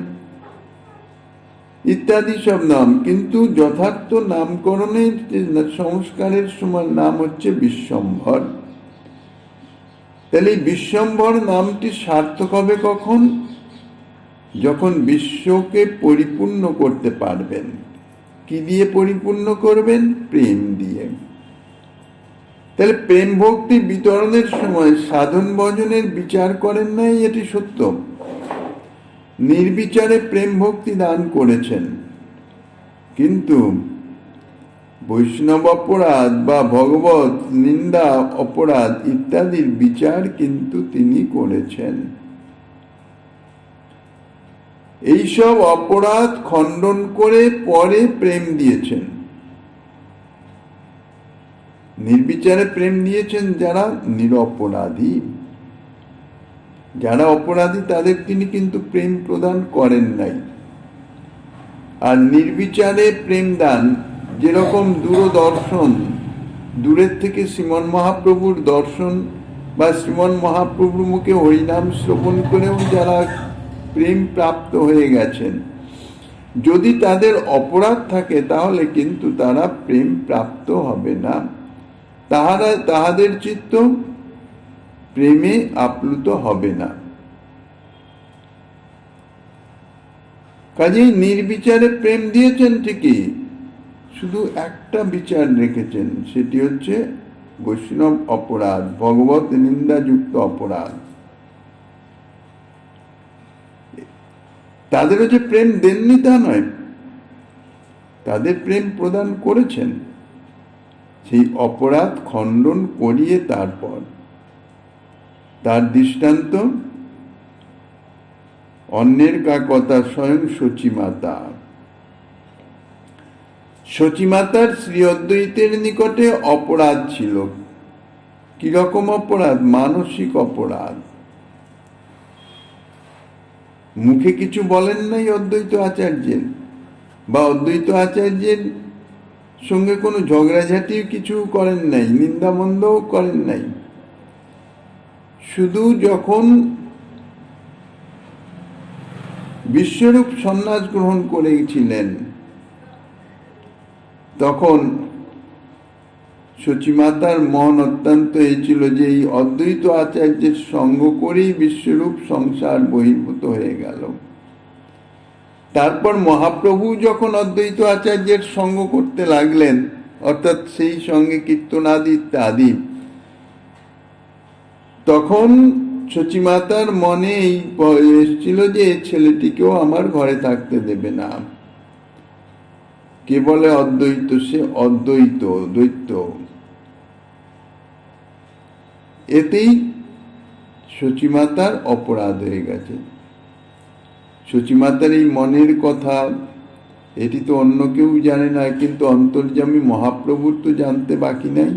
ইত্যাদি সব নাম। কিন্তু যথার্থ নামকরণের সংস্কারের সময় নাম হচ্ছে বিশ্বম্ভর। তাহলে বিশ্বম্ভর নামটি সার্থক হবে কখন? যখন বিশ্বকে পরিপূর্ণ করতে পারবেন। কি দিয়ে পরিপূর্ণ করবেন? প্রেম দিয়ে। তাহলে প্রেম ভক্তি বিতরণের সময় সাধন ভজনের বিচার করেন নাই, এটি সত্য। নির্বিচারে প্রেম ভক্তি দান করেছেন, কিন্তু বৈষ্ণব অপরাধ বা ভগবত নিন্দা অপরাধ ইত্যাদির বিচার কিন্তু তিনি করেছেন। এইসব অপরাধ খণ্ডন করে পরে প্রেম দিয়েছেন। নির্বিচারে প্রেম দিয়েছেন যারা নিরপরাধী। যারা অপরাধী তাদের তিনি কিন্তু প্রেম প্রদান করেন নাই। আর নির্বিচারে প্রেম দান, যেরকম দূরদর্শন, দূরের থেকে শ্রীমন মহাপ্রভুর দর্শন বা শ্রীমন মহাপ্রভুর মুখে হরিনাম শ্রবণ করেও যারা প্রেম প্রাপ্ত হয়ে গেছেন, যদি তাদের অপরাধ থাকে তাহলে কিন্তু তারা প্রেম প্রাপ্ত হবে না। তাহাদের চিত্ত প্রেমে আপ্লুত হবে না। কাজেই নির্বিচারে প্রেম দিয়েছেন ঠিকই, শুধু একটা বিচার রেখেছেন, সেটি হচ্ছে বৈষ্ণব অপরাধ, ভগবত নিন্দাযুক্ত অপরাধ। তাদেরও যে প্রেম দেননি তা নয়, তাদের প্রেম প্রদান করেছেন। সেই অপরাধ খণ্ডন করিয়ে তারপর তার দৃষ্টান্ত অন্যের কথা স্বয়ং সচিমাতা। সচিমাতার শ্রী অদ্বৈতের নিকটে অপরাধ ছিল। কিরকম অপরাধ? মানসিক অপরাধ। মুখে কিছু বলেন নাই অদ্বৈত আচার্যের, বা অদ্বৈত আচার্যের সঙ্গে কোনো ঝগড়াঝাটি কিছু করেন নাই, নিন্দামন্দও করেন নাই। শুধু যখন বিশ্বরূপ সন্ন্যাস গ্রহণ করেছিলেন তখন সচিমাতার মন অত্যন্ত হয়েছিল যে এই অদ্বৈত আচার্যের সঙ্গ করেই বিশ্বরূপ সংসার বহির্ভূত হয়ে গেল। তারপর মহাপ্রভু যখন অদ্বৈত আচার্যের সঙ্গ করতে লাগলেন, অর্থাৎ সেই সঙ্গে কীর্তনাদি ইত্যাদি, তখন সচিমাতার মনে এই এসেছিল যে এই ছেলেটিকেও আমার ঘরে থাকতে দেবে না। কে বলে অদ্বৈত? সে অদ্বৈত, দ্বৈত। এতেই সচিমাতার অপরাধ হয়ে গেছে। সচিমাতার এই মনের কথা এটি তো অন্য কেউ জানে না, কিন্তু অন্তর্যামী মহাপ্রভুর তো জানতে বাকি নাই।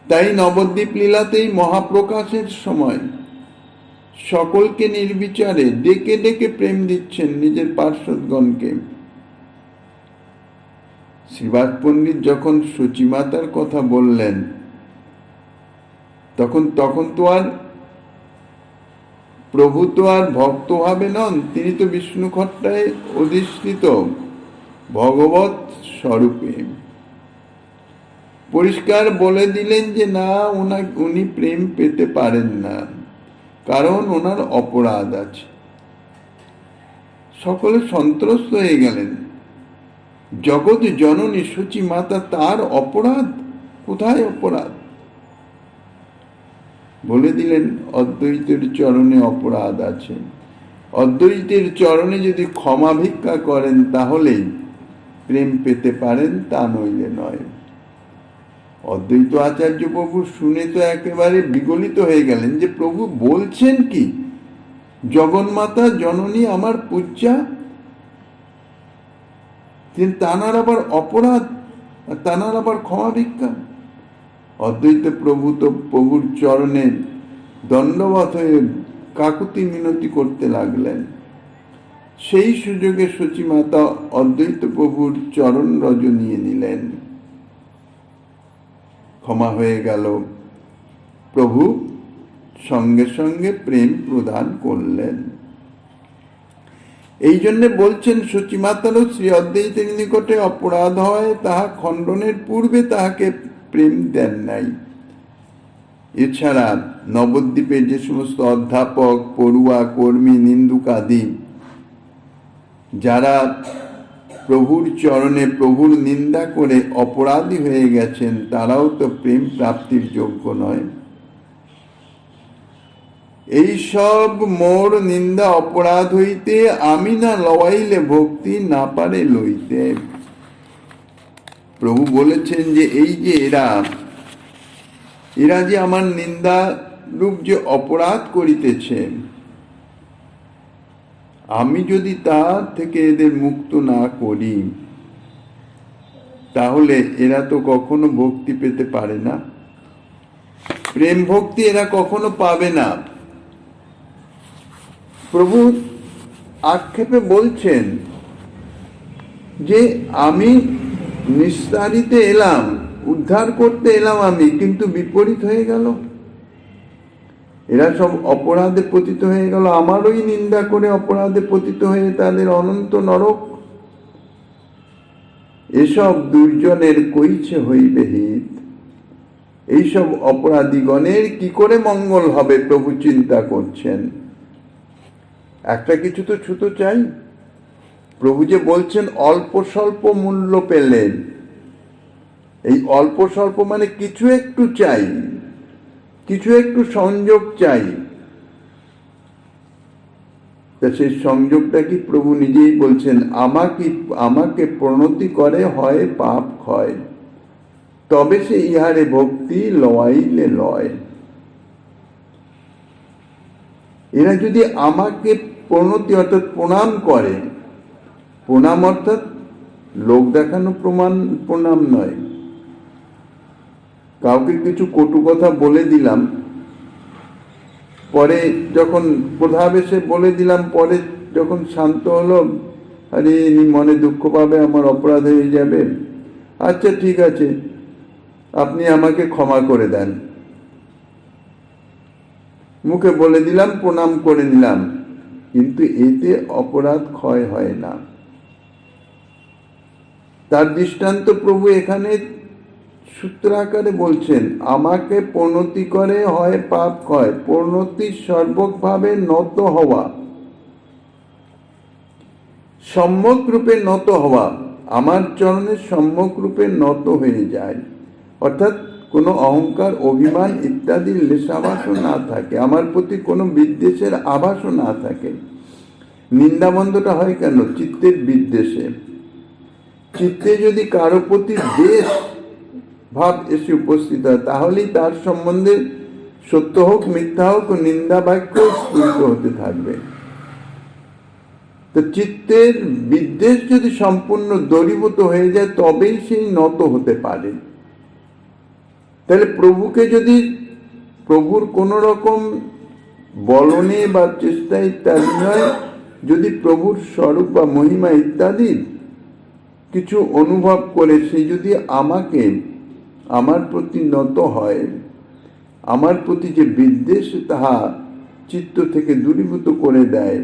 তাই নবদ্বীপ লীলাতেই মহাপ্রকাশের সময় সকলকে নির্বিচারে ডেকে ডেকে প্রেম দিচ্ছেন নিজের পার্শ্বদগণকে। শ্রীবাস পণ্ডিত যখন সচিমাতার কথা বললেন তখন তো আর প্রভু তো আর ভক্তভাবে নন, তিনি তো বিষ্ণু খট্টায় অধিষ্ঠিত ভগবত স্বরূপে। পরিষ্কার বলে দিলেন যে না, উনি প্রেম পেতে পারেন না, কারণ ওনার অপরাধ আছে। সকলে সন্ত্রস্ত হয়ে গেলেন। জগৎ জননী সচি মাতা, তার অপরাধ কোথায়? অপরাধ বলে দিলেন অদ্বৈতের চরণে অপরাধ আছে। অদ্বৈতের চরণে যদি ক্ষমা ভিক্ষা করেন তাহলেই প্রেম পেতে পারেন, তা নইলে নয়। অদ্বৈত আচার্য প্রভু শুনে তো একেবারে বিগলিত হয়ে গেলেন যে প্রভু বলছেন কি, জগন্মাতা জননী আমার পূজ্যা, তানার আবার অপরাধ, তানার আবার ক্ষমা ভিক্ষা। অদ্বৈত প্রভু তো প্রভুর চরণে দণ্ডবত হয়ে কাকুতি মিনতি করতে লাগলেন। সেই সুযোগে সচিমাতা অদ্বৈত প্রভুর চরণ রজ নিয়ে নিলেন, ক্ষমা হয়ে গেল। প্রভু সঙ্গে সঙ্গে প্রেম প্রদান করলেন। এই জন্য বলছেন সচিমাতারও শ্রী অদ্বৈতের নিকটে অপরাধ হয়, তাহা খণ্ডনের পূর্বে তাহাকে প্রেম দেন নাই। এছাড়া নবদ্বীপের যে সমস্ত অধ্যাপক, পড়ুয়া, কর্মী, নিন্দুক আদি যারা প্রভুর চরণে প্রভুর নিন্দা করে অপরাধী হয়ে গেছেন, তারাও তো প্রেম প্রাপ্তির যোগ্য নয়। এই সব মোর নিন্দা অপরাধ হইতে আমি না লওয়াইলে ভক্তি না পারে লইতে। প্রভু বলেছেন যে এই যে এরা যে আমার নিন্দা রূপ যে অপরাধ করিতেছে, আমি যদি তা থেকে এদের মুক্ত না করি, তাহলে এরা তো কখনো ভক্তি পেতে পারে না, প্রেম ভক্তি এরা কখনো পাবে না। প্রভু আক্ষেপে বলছেন যে আমি নিস্তারিতে এলাম, উদ্ধার করতে এলাম আমি, কিন্তু বিপরীত হয়ে গেল। এরা সব অপরাধে পতিত হয়ে গেল, আমারই নিন্দা করে অপরাধে পতিত হয়ে তাদের অনন্ত নরক। এসব দুর্জনের কইছে হইবে হিত, এইসব অপরাধীগণের কি করে মঙ্গল হবে প্রভু চিন্তা করছেন। একটা কিছু তো ছুতো চাই। প্রভু যে বলছেন অল্প স্বল্প মূল্য পেলেন, এই অল্প স্বল্প মানে কিছু একটু চাই, কিছু একটু সংযোগ চাই। তা সেই সংযোগটা কি প্রভু নিজেই বলছেন, আমাকে প্রণতি করে হয় পাপ ক্ষয়, তবে সে ইহারে ভক্তি লওয়াইলে লয়। এরা যদি আমাকে প্রণতি অর্থাৎ প্রণাম করে, প্রণাম অর্থাৎ লোক দেখানো প্রণাম নয়, কাউকে কিছু কটু কথা বলে দিলাম, পরে যখন প্রধাবেশে বলে দিলাম, পরে যখন শান্ত হলো, আরে ইনি মনে দুঃখ পাবে, আমার অপরাধ হয়ে যাবে, আচ্ছা ঠিক আছে আপনি আমাকে ক্ষমা করে দেন, মুখে বলে দিলাম, প্রণাম করে নিলাম, কিন্তু এতে অপরাধ ক্ষয় হয় না। তার দৃষ্টান্ত প্রভু এখানে সূত্র আকারে বলছেন, আমাকে প্রণতি করে হয় পাপ ক্ষয়। প্রণতি সর্বকভাবে নত হওয়া, সম্যক রূপে নত হওয়া, আমার চরণে সম্যক রূপে নত হয়ে যায়, অর্থাৎ কোনো অহংকার অভিমান ইত্যাদির লেশাভাসও না থাকে, আমার প্রতি কোনো বিদ্বেষের আভাসও না থাকে। নিন্দাবন্ধটা হয় কেন? চিত্তের বিদ্বেষে। চিত্তে যদি কারো প্রতি দ্বেষ ভাব এসে উপস্থিত হয়, তাহলেই তার সম্বন্ধে সত্য হোক মিথ্যা হোক নিন্দা বাক্য স্ফুরিত হতে থাকবে। তো চিত্তের বিদ্বেষ যদি সম্পূর্ণ দূরীভূত হয়ে যায়, তবেই সেই নত হতে পারে। তাহলে প্রভুকে যদি প্রভুর কোন রকম বলনে বা চেষ্টা ইত্যাদি নয়, যদি প্রভুর স্বরূপ বা মহিমা ইত্যাদি কিছু অনুভব করে সে যদি আমার প্রতি নত হয়, আমার প্রতি যে বিদ্বেষ তাহা চিত্ত থেকে দূরীভূত করে দেয়,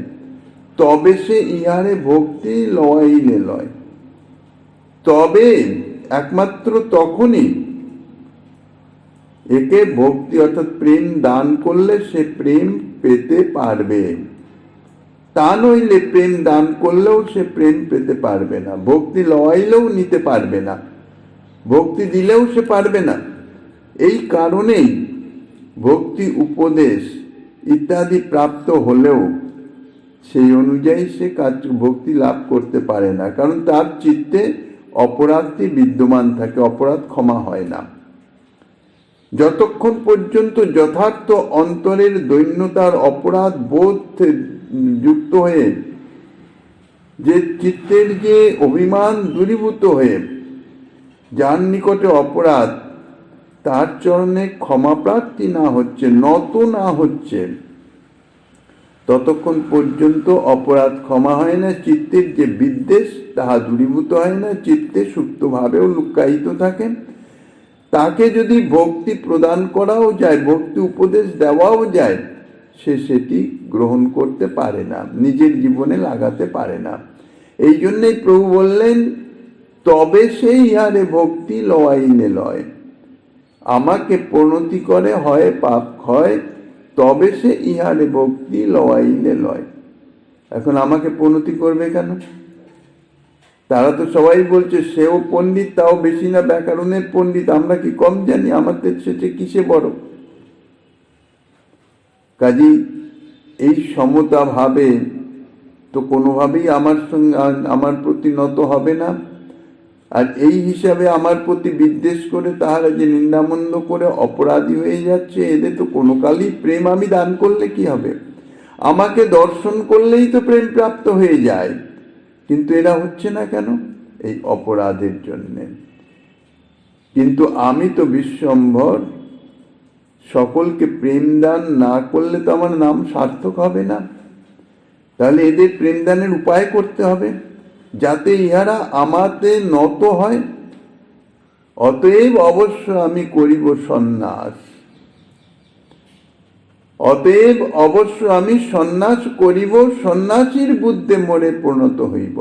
তবে সে ইহারে ভক্তি লওয়াইলে লয়। তবে একমাত্র তখনই একে ভক্তি অর্থাৎ প্রেম দান করলে সে প্রেম পেতে পারবে, তা নইলে প্রেম দান করলেও সে প্রেম পেতে পারবে না, ভক্তি লওয়াইলেও নিতে পারবে না, ভক্তি দিলেও সে পারবে না। এই কারণেই ভক্তি উপদেশ ইত্যাদি প্রাপ্ত হলেও সেই অনুযায়ী সে ভক্তি লাভ করতে পারে না, কারণ তার চিত্তে অপরাধটি বিদ্যমান থাকে, অপরাধ ক্ষমা হয় না। যতক্ষণ পর্যন্ত যথার্থ অন্তরের দৈন্যতার অপরাধ বোধ যুক্ত হয়ে যে চিত্তের যে অভিমান দূরীভূত হয়ে যার নিকটে অপরাধ তার চরণে ক্ষমা প্রার্থী না হচ্ছে, নত না হচ্ছে, ততক্ষণ পর্যন্ত অপরাধ ক্ষমা হয় না, চিত্তের যে বিদ্বেষ তাহা দূরীভূত হয় না, চিত্তে সুপ্তভাবেও লুক্কায়িত থাকে। তাকে যদি ভক্তি প্রদান করাও যায়, ভক্তি উপদেশ দেওয়াও যায়, সে সেটি গ্রহণ করতে পারে না, নিজের জীবনে লাগাতে পারে না। এই জন্যই প্রভু বললেন, তবে সেই ইহারে ভক্তি লওয়াইলে লয়, আমাকে প্রণতি করে হয় পাপ ক্ষয়, তবে সে ইহারে ভক্তি লওয়াইলে লয়। এখন আমাকে প্রণতি করবে কেন? তারা তো সবাই বলছে সেও পণ্ডিত, তাও বেশি না ব্যাকরণের পণ্ডিত, আমরা কি কম জানি? আমাদের সেটা কিসে বড়? কাজেই এই সমতা ভাবে তো কোনোভাবেই আমার প্রতি নত হবে না। আর এই হিসাবে আমার প্রতি বিদ্বেষ করে তাহারা যে নিন্দামন্দ করে অপরাধী হয়ে যাচ্ছে, এদের তো কোনো কালই প্রেম আমি দান করলে কি হবে? আমাকে দর্শন করলেই তো প্রেম প্রাপ্ত হয়ে যায়, কিন্তু এরা হচ্ছে না কেন? এই অপরাধের জন্যে। কিন্তু আমি তো বিশ্বম্ভর, সকলকে প্রেম দান না করলে তো আমার নাম সার্থক হবে না। তাহলে এদের প্রেম দানের উপায় করতে হবে, যাতে ইহারা আমাতে নত হয়। অতএব অবশ্য আমি করিব সন্ন্যাস, অতএব অবশ্য আমি সন্ন্যাস করিব, সন্ন্যাসীর বুদ্ধে মোরে পরিণত হইব।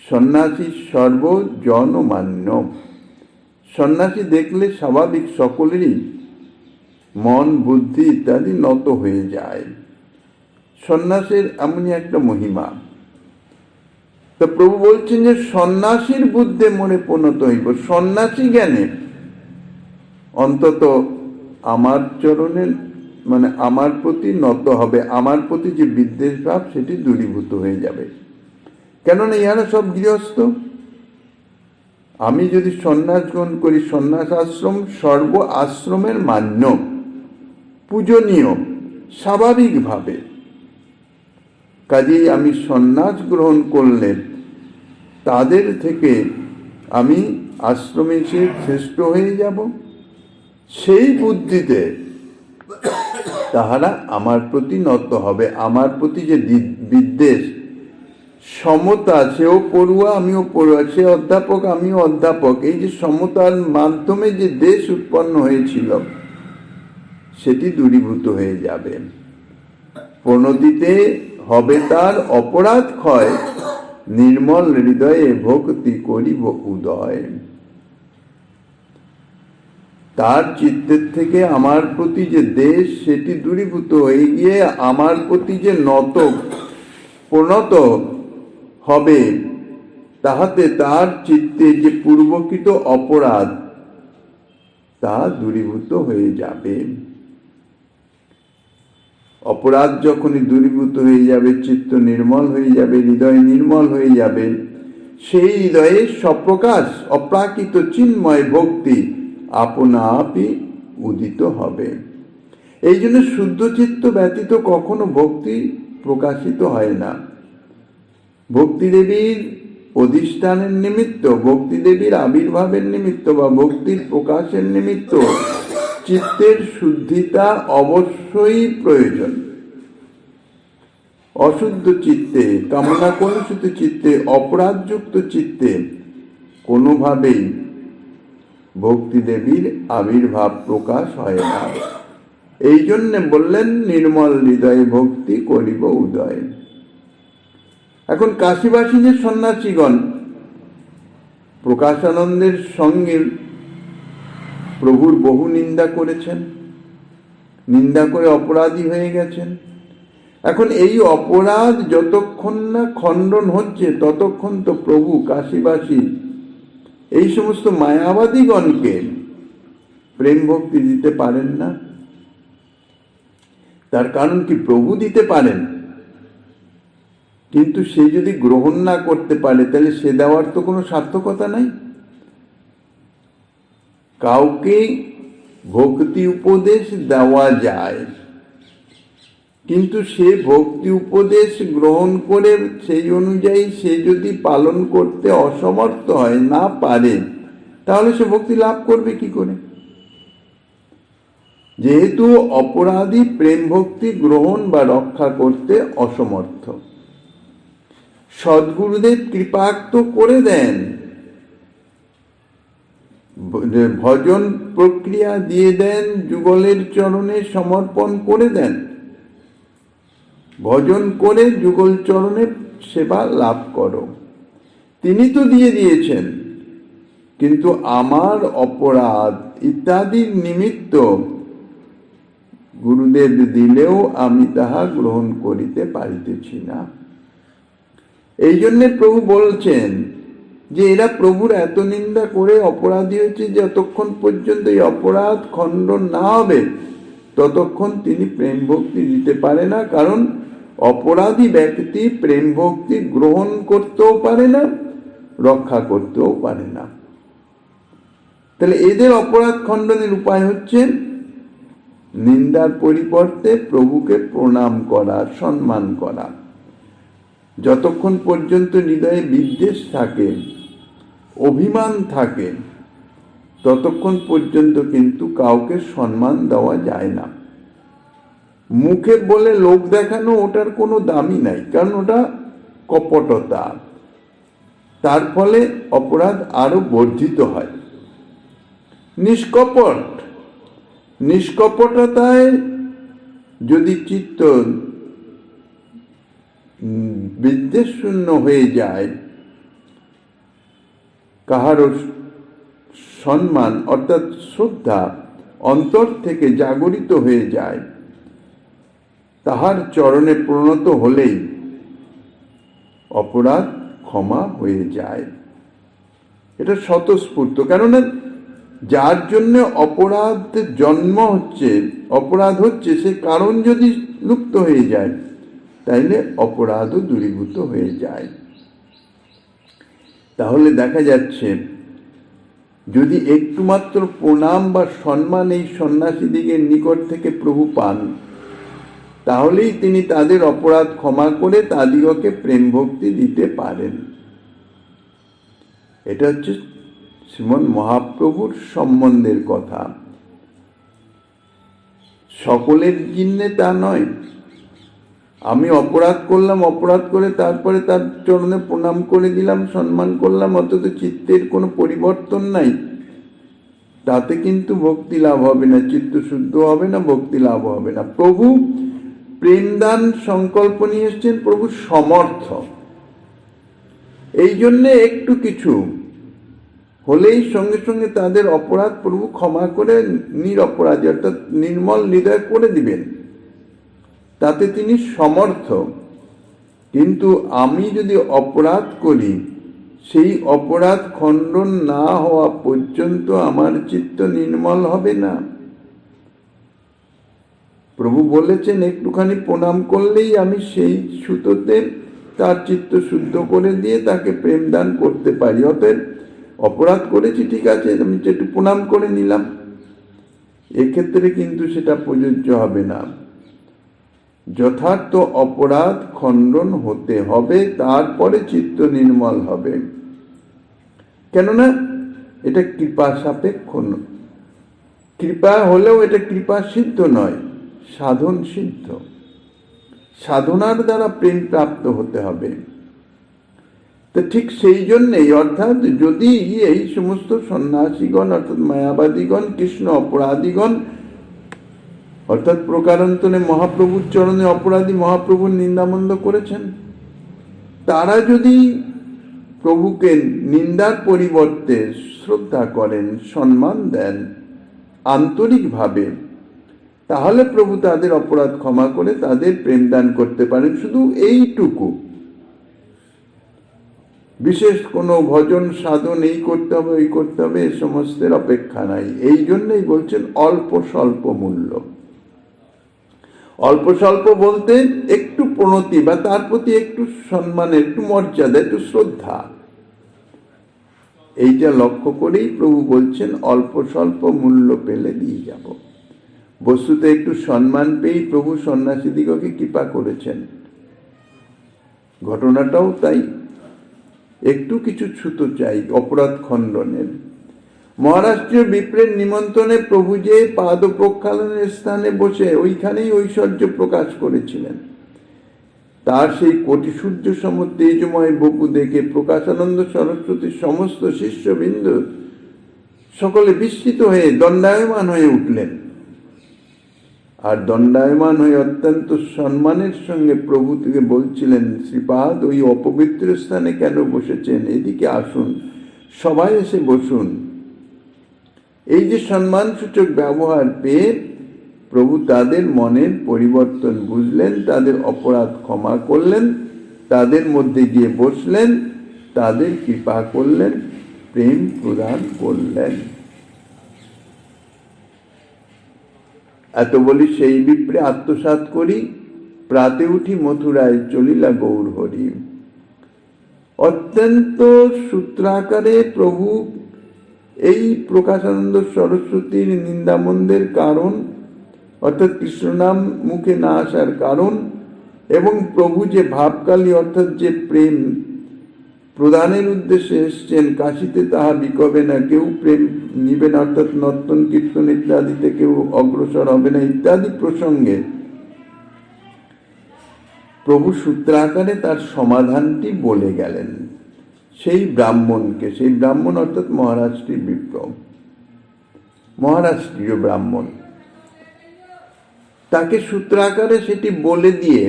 সন্ন্যাসী সর্বজনমান্য। সন্ন্যাসী দেখলে স্বাভাবিক সকলেরই মন বুদ্ধি ইত্যাদি নত হয়ে যায়। সন্ন্যাসের এমনই একটা মহিমা। তো প্রভু বলছেন যে সন্ন্যাসীর বুদ্ধে মনে পরিণত হইব। সন্ন্যাসী জ্ঞানে অন্তত আমার চরণের মানে আমার প্রতি নত হবে, আমার প্রতি যে বিদ্বেষ ভাব সেটি দূরীভূত হয়ে যাবে। কেননা ইহারা সব গৃহস্থ। আমি যদি সন্ন্যাস গ্রহণ করি, সন্ন্যাস আশ্রম সর্ব আশ্রমের মান্য, পূজনীয়, স্বাভাবিকভাবে। কাজেই আমি সন্ন্যাস গ্রহণ করলে তাদের থেকে আমি আশ্রমে এসে শ্রেষ্ঠ হয়ে যাব। সেই বুদ্ধিতে তাহারা আমার প্রতি নত হবে। আমার প্রতি যে বিদ্বেষ, সমতা, সেও পড়ুয়া আমিও পড়ুয়া, সে অধ্যাপক আমিও অধ্যাপক, এই যে সমতার মাধ্যমে যে দেশ উৎপন্ন হয়েছিল সেটি দূরীভূত হয়ে যাবে। প্রণতিতে হবে তার অপরাধ ক্ষয়, নির্মল হৃদয়ে ভক্তি করিব উদয়। তার চিত্তের থেকে আমার প্রতি যে দেশ সেটি দূরীভূত হয়ে গিয়ে আমার প্রতি যে প্রণত হবে, তাহাতে তার চিত্তে যে পূর্বকৃত অপরাধ তা দূরীভূত হয়ে যাবে। অপরাধ যখনই দূরীভূত হয়ে যাবে, চিত্ত নির্মল হয়ে যাবে, হৃদয় নির্মল হয়ে যাবে, সেই হৃদয়ে সপ্রকাশ অপ্রাকৃত চিন্ময় ভক্তি আপনা আপই উদিত হবে। এই জন্য শুদ্ধ চিত্ত ব্যতীত কখনো ভক্তি প্রকাশিত হয় না। ভক্তিদেবীর অধিষ্ঠানের নিমিত্ত, ভক্তিদেবীর আবির্ভাবের নিমিত্ত বা ভক্তির প্রকাশের নিমিত্ত চিত্তের শুদ্ধিতা অবশ্যই প্রয়োজন। অশুদ্ধ চিত্তে, কামনা কলুষিত চিত্তে, অপরাধযুক্ত চিত্তে কোনোভাবেই ভক্তিদেবীর আবির্ভাব প্রকাশ হয় না। এই জন্যে বললেন নির্মল হৃদয়ে ভক্তি করিব উদয়। এখন কাশীবাসী যে সন্ন্যাসীগণ প্রকাশানন্দের সঙ্গে প্রভুর বহু নিন্দা করেছেন, নিন্দা করে অপরাধী হয়ে গেছেন। এখন এই অপরাধ যতক্ষণ না খণ্ডন হচ্ছে ততক্ষণ তো প্রভু কাশীবাসী এই সমস্ত মায়াবাদীগণকে প্রেম ভক্তি দিতে পারেন না। তার কারণ কি? প্রভু দিতে পারেন, কিন্তু সে যদি গ্রহণ না করতে পারে তাহলে সে দেওয়ার তো কোনো সার্থকতা নাই। কাউকে ভক্তি উপদেশ দেওয়া যায়, কিন্তু সে ভক্তি উপদেশ গ্রহণ করে সেই অনুযায়ী সে যদি পালন করতে অসমর্থ হয়, না পারে, তাহলে সে ভক্তি লাভ করবে কি করে? যেহেতু অপরাধী প্রেম ভক্তি গ্রহণ বা রক্ষা করতে অসমর্থ, সদ্গুরুদেব কৃপাক্ত করে দেন, ভজন প্রক্রিয়া দিয়ে দেন, যুগলের চরণে সমর্পণ করে দেন, ভজন করে যুগল চরণে সেবা লাভ করো। তিনি তো দিয়ে দিয়েছেন, কিন্তু আমার অপরাধ ইত্যাদির নিমিত্ত গুরুদেব দিলেও আমি তাহা গ্রহণ করিতে পারিতেছি না। এই জন্যে প্রভু বলছেন যে এরা প্রভুর এত নিন্দা করে অপরাধী হয়েছে, যতক্ষণ পর্যন্ত এই অপরাধ খণ্ডন না হবে ততক্ষণ তিনি প্রেম ভক্তি দিতে পারে না। কারণ অপরাধী ব্যক্তি প্রেম ভক্তি গ্রহণ করতেও পারে না, রক্ষা করতেও পারে না। তাহলে এদের অপরাধ খণ্ডনের উপায় হচ্ছে নিন্দার পরিবর্তে প্রভুকে প্রণাম করা, সম্মান করা। যতক্ষণ পর্যন্ত হৃদয়ে বিদ্বেষ থাকে, অভিমান থাকে, ততক্ষণ পর্যন্ত কিন্তু কাউকে সম্মান দেওয়া যায় না। মুখে বলে লোক দেখানো, ওটার কোনো দামই নাই, কারণ ওটা কপটতা। তার ফলে অপরাধ আরো বর্ধিত হয়। নিষ্কপটতায় যদি চিত্ত বিদ্বেষ শূন্য হয়ে যায়, কাহারও সম্মান অর্থাৎ শ্রদ্ধা অন্তর থেকে জাগরিত হয়ে যায়, তাহার চরণে প্রণত হলেই অপরাধ ক্ষমা হয়ে যায়। এটা স্বতঃস্ফূর্ত। কেননা যার জন্য অপরাধ জন্ম হচ্ছে, অপরাধ হচ্ছে, সে কারণ যদি লুপ্ত হয়ে যায়, তাইলে অপরাধও দূরীভূত হয়ে যায়। তাহলে দেখা যাচ্ছে যদি একটুমাত্র প্রণাম বা সম্মান এই সন্ন্যাসীদিগের নিকট থেকে প্রভু পান, তাহলেই তিনি তাদের অপরাধ ক্ষমা করে তাদিগকে প্রেম ভক্তি দিতে পারেন। এটা হচ্ছে শ্রীমন মহাপ্রভুর সম্বন্ধের কথা। সকলের জন্যে তা নয়। আমি অপরাধ করলাম, অপরাধ করে তারপরে তার চরণে প্রণাম করে দিলাম, সম্মান করলাম, অথচ চিত্তের কোনো পরিবর্তন নাই, তাতে কিন্তু ভক্তি লাভ হবে না, চিত্ত শুদ্ধ হবে না, ভক্তি লাভ হবে না। প্রভু প্রেমদান সংকল্প নিয়ে এসছেন, প্রভু সমর্থ। এই জন্যে একটু কিছু হলেই সঙ্গে সঙ্গে তাদের অপরাধ প্রভু ক্ষমা করে নিরপরাধী অর্থাৎ নির্মল হৃদয় করে দিবেন, তাতে তিনি সমর্থ। কিন্তু আমি যদি অপরাধ করি, সেই অপরাধ খণ্ডন না হওয়া পর্যন্ত আমার চিত্ত নির্মল হবে না। প্রভু বলেছেন একটুখানি প্রণাম করলেই আমি সেই সুতোতে তার চিত্ত শুদ্ধ করে দিয়ে তাকে প্রেম দান করতে পারি। অতএব অপরাধ করেছি, ঠিক আছে, আমি একটু প্রণাম করে নিলাম, এক্ষেত্রে কিন্তু সেটা প্রযোজ্য হবে না। যথার্থ অপরাধ খণ্ডন হতে হবে, তারপরে চিত্ত নির্মল হবে। কেননা এটা কৃপা সাপেক্ষ। কৃপা হলেও এটা কৃপা সিদ্ধ নয়, সাধন সিদ্ধ। সাধনার দ্বারা প্রেম প্রাপ্ত হতে হবে। তো ঠিক সেই জন্যেই, অর্থাৎ যদি এই সমস্ত সন্ন্যাসীগণ অর্থাৎ মায়াবাদীগণ, কৃষ্ণ অপরাধীগণ অর্থাৎ প্রকারান্তরে মহাপ্রভুর চরণে অপরাধী, মহাপ্রভুর নিন্দামন্দ করেছেন, তারা যদি প্রভুকে নিন্দার পরিবর্তে শ্রদ্ধা করেন, সম্মান দেন আন্তরিকভাবে, তাহলে প্রভু তাদের অপরাধ ক্ষমা করে তাদের প্রেম দান করতে পারেন। শুধু এইটুকু, বিশেষ কোনো ভজন সাধন এই করতে হবে, ওই করতে হবে, এ সমস্তের অপেক্ষা নাই। এই জন্যই বলছেন অল্প স্বল্প মূল্য। অল্প স্বল্প বলতে একটু প্রণতি বা তার প্রতি একটু সম্মান, একটু মর্যাদা, একটু শ্রদ্ধা, এইটা লক্ষ্য করেই প্রভু বলছেন অল্প স্বল্প মূল্য পেলে দিয়ে যাব। বস্তুতে একটু সম্মান পেয়েই প্রভু সন্ন্যাসীদিগকে কৃপা করেছেন। ঘটনাটাও তাই। একটু কিছু ছুতো চাই অপরাধ খণ্ডনের। মহারাষ্ট্রীয় বিপ্রের নিমন্ত্রণে প্রভু যে পাদ প্রক্ষালনের স্থানে বসে ওইখানেই ঐশ্বর্য প্রকাশ করেছিলেন, তার সেই কোটি সূর্য সম তেজময় বপু দেখে প্রকাশানন্দ সরস্বতীর সমস্ত শিষ্যবৃন্দ সকলে বিস্মিত হয়ে দণ্ডায়মান হয়ে উঠলেন। আর দণ্ডায়মান হয়ে অত্যন্ত সম্মানের সঙ্গে প্রভু থেকে বলছিলেন, শ্রীপাদ ওই অপবিত্র স্থানে কেন বসেছেন, এদিকে আসুন, সবাই এসে বসুন। এই যে সম্মানসূচক ব্যবহার পেয়ে প্রভু তাদের মনের পরিবর্তন বুঝলেন, তাদের অপরাধ ক্ষমা করলেন, তাদের মধ্যে গিয়ে বসলেন, তাদের কৃপা করলেন, প্রেম প্রদান করলেন। এত বলি সেই বিপ্রে আত্মসাৎ করি, প্রাতে উঠি মথুরায় চলিলা গৌর হরি। অত্যন্ত সূত্রাকারে প্রভু এই প্রকাশানন্দ সরস্বতীর নিন্দামন্দের কারণ, অর্থাৎ কৃষ্ণনাম মুখে না আসার কারণ, এবং প্রভু যে ভাবকালী অর্থাৎ যে প্রেম প্রদানের উদ্দেশ্যে এসছেন, কাশীতে তাহা বিকবে না, কেউ প্রেম নিবে না, অর্থাৎ নর্তন কীর্তন ইত্যাদিতে কেউ অগ্রসর হবে না ইত্যাদি প্রসঙ্গে প্রভু সূত্রাকারে তার সমাধানটি বলে গেলেন সেই ব্রাহ্মণকে। সেই ব্রাহ্মণ অর্থাৎ মহারাষ্ট্রীয় বিপ্র, মহারাষ্ট্রীয় ব্রাহ্মণ, তাকে সূত্রাকারে সেটি বলে দিয়ে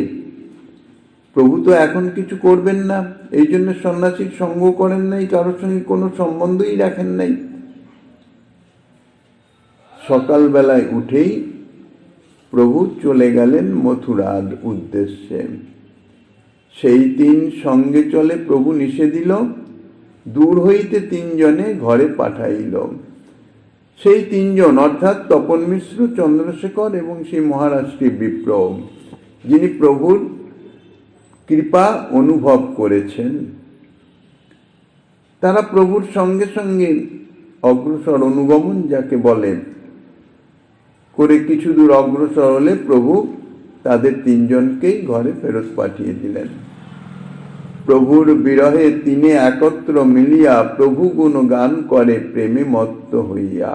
প্রভু তো এখন কিছু করবেন না, এই জন্য সন্ন্যাসীর সঙ্গ করেন নাই, কারোর সঙ্গে কোনো সম্বন্ধই রাখেন নাই। সকালবেলায় উঠেই প্রভু চলে গেলেন মথুরার উদ্দেশ্যে। সেই 3 সঙ্গে চলে প্রভু নিষেধিল, দূর হইতে 3 জনে ঘরে পাঠাইল। সেই 3 জন অর্থাৎ তপন মিশ্র, চন্দ্রশেখর এবং সেই মহারাষ্ট্রীয় বিপ্র, যিনি প্রভুর কৃপা অনুভব করেছেন, তারা প্রভুর সঙ্গে সঙ্গে অগ্রসর, অনুগমন যাকে বলে, করে কিছু দূর অগ্রসর হলে প্রভু তাদের 3 জনকেই ঘরে ফেরত পাঠিয়ে দিলেন। প্রভুর বিরহে 3 একত্র মিলিয়া প্রভু গুণ গান করে প্রেমে মত্ত হইয়া।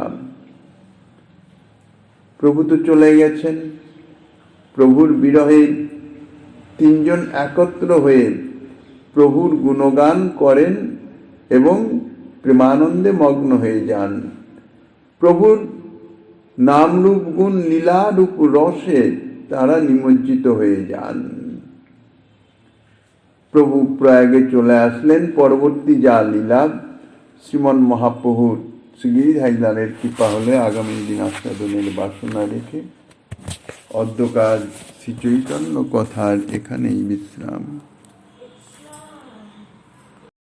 প্রভু তো চলে গেছেন, প্রভুর বিরহে 3 জন একত্র হয়ে প্রভুর গুণগান করেন এবং প্রেমানন্দে মগ্ন হয়ে যান। প্রভুর নাম রূপ গুণ লীলা রূপ রসে তারা নিমজ্জিত হয়ে যান। প্রভু প্রয়াগে চলে আসলেন। পরবর্তী যা লীলা, শ্রীমন মহাপ্রভুর শ্রীগিরিধারীর কৃপা হলে আগামী দিন আস্বাদনের বাসনা রেখে অদ্যকার শ্রী চৈতন্য কথার এখানেই বিশ্রাম।